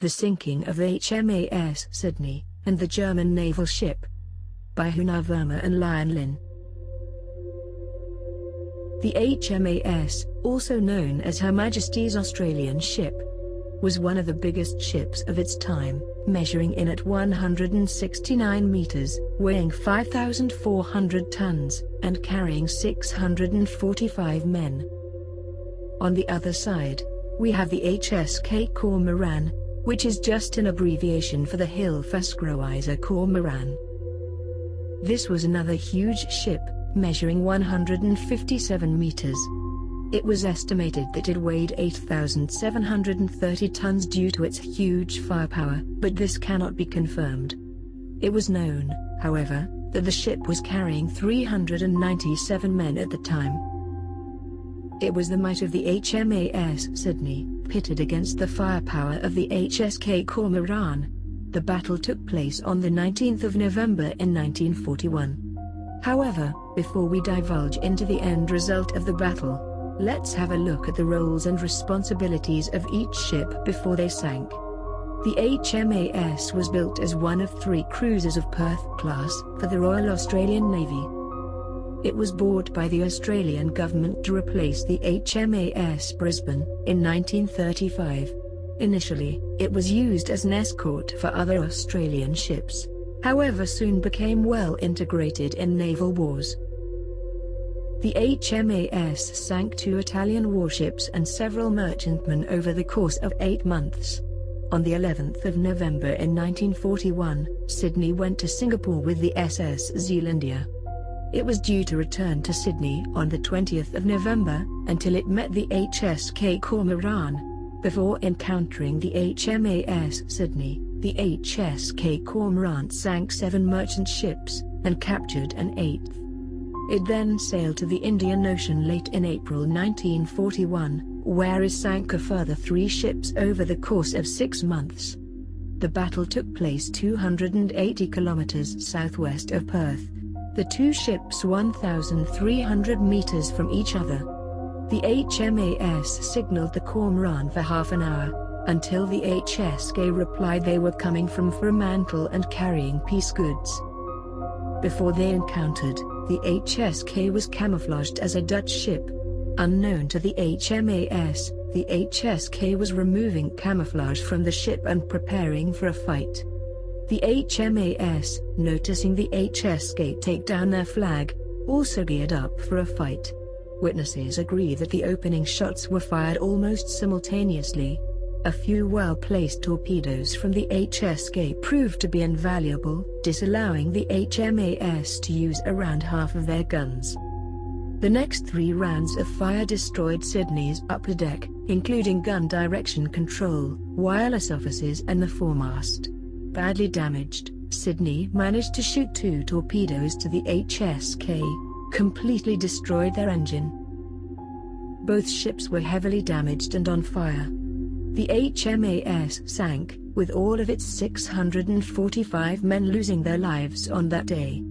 The Sinking of HMAS Sydney, and the German Naval Ship. By Huna Verma and Lion Lin. The HMAS, also known as Her Majesty's Australian Ship, was one of the biggest ships of its time, measuring in at 169 meters, weighing 5,400 tons, and carrying 645 men. On the other side, we have the HSK Kormoran, which is just an abbreviation for the Hilfskruiser Kormoran. This was another huge ship, measuring 157 meters. It was estimated that it weighed 8,730 tons due to its huge firepower, but this cannot be confirmed. It was known, however, that the ship was carrying 397 men at the time. It was the might of the HMAS Sydney, pitted against the firepower of the HSK Kormoran. The battle took place on the 19th of November in 1941. However, before we divulge into the end result of the battle, let's have a look at the roles and responsibilities of each ship before they sank. The HMAS was built as one of 3 cruisers of Perth class for the Royal Australian Navy. It was bought by the Australian government to replace the HMAS Brisbane in 1935. Initially, it was used as an escort for other Australian ships, however soon became well integrated in naval wars. The HMAS sank 2 Italian warships and several merchantmen over the course of 8 months. On the 11th of November in 1941, Sydney went to Singapore with the SS Zealandia. It was due to return to Sydney on the 20th of November, until it met the HSK Kormoran. Before encountering the HMAS Sydney, the HSK Kormoran sank 7 merchant ships, and captured an 8th. It then sailed to the Indian Ocean late in April 1941, where it sank a further 3 ships over the course of 6 months. The battle took place 280 kilometers southwest of Perth. The 2 ships 1,300 meters from each other. The HMAS signaled the Kormoran for half an hour, until the HSK replied they were coming from Fremantle and carrying peace goods. Before they encountered, the HSK was camouflaged as a Dutch ship. Unknown to the HMAS, the HSK was removing camouflage from the ship and preparing for a fight. The HMAS, noticing the HSK take down their flag, also geared up for a fight. Witnesses agree that the opening shots were fired almost simultaneously. A few well-placed torpedoes from the HSK proved to be invaluable, disallowing the HMAS to use around half of their guns. The next 3 rounds of fire destroyed Sydney's upper deck, including gun direction control, wireless offices and the foremast. Badly damaged, Sydney managed to shoot 2 torpedoes to the HSK, completely destroyed their engine. Both ships were heavily damaged and on fire. The HMAS sank, with all of its 645 men losing their lives on that day.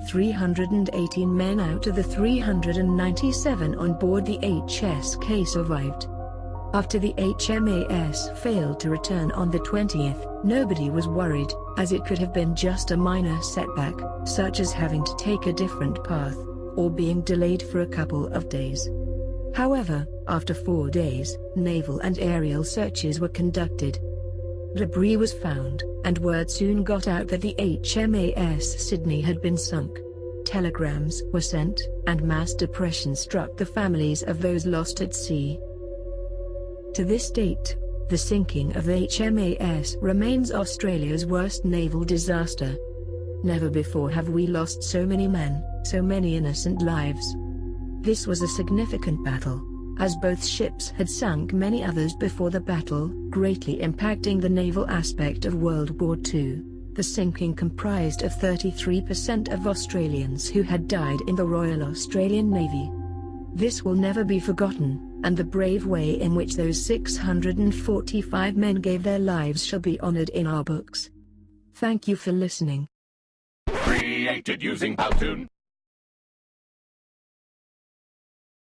318 men out of the 397 on board the HSK survived. After the HMAS failed to return on the 20th, nobody was worried, as it could have been just a minor setback, such as having to take a different path, or being delayed for a couple of days. However, after 4 days, naval and aerial searches were conducted. Debris was found, and word soon got out that the HMAS Sydney had been sunk. Telegrams were sent, and mass depression struck the families of those lost at sea. To this date, the sinking of HMAS remains Australia's worst naval disaster. Never before have we lost so many men, so many innocent lives. This was a significant battle, as both ships had sunk many others before the battle, greatly impacting the naval aspect of World War II. The sinking comprised of 33% of Australians who had died in the Royal Australian Navy. This will never be forgotten, and the brave way in which those 645 men gave their lives shall be honored in our books. Thank you for listening. Created using Powtoon.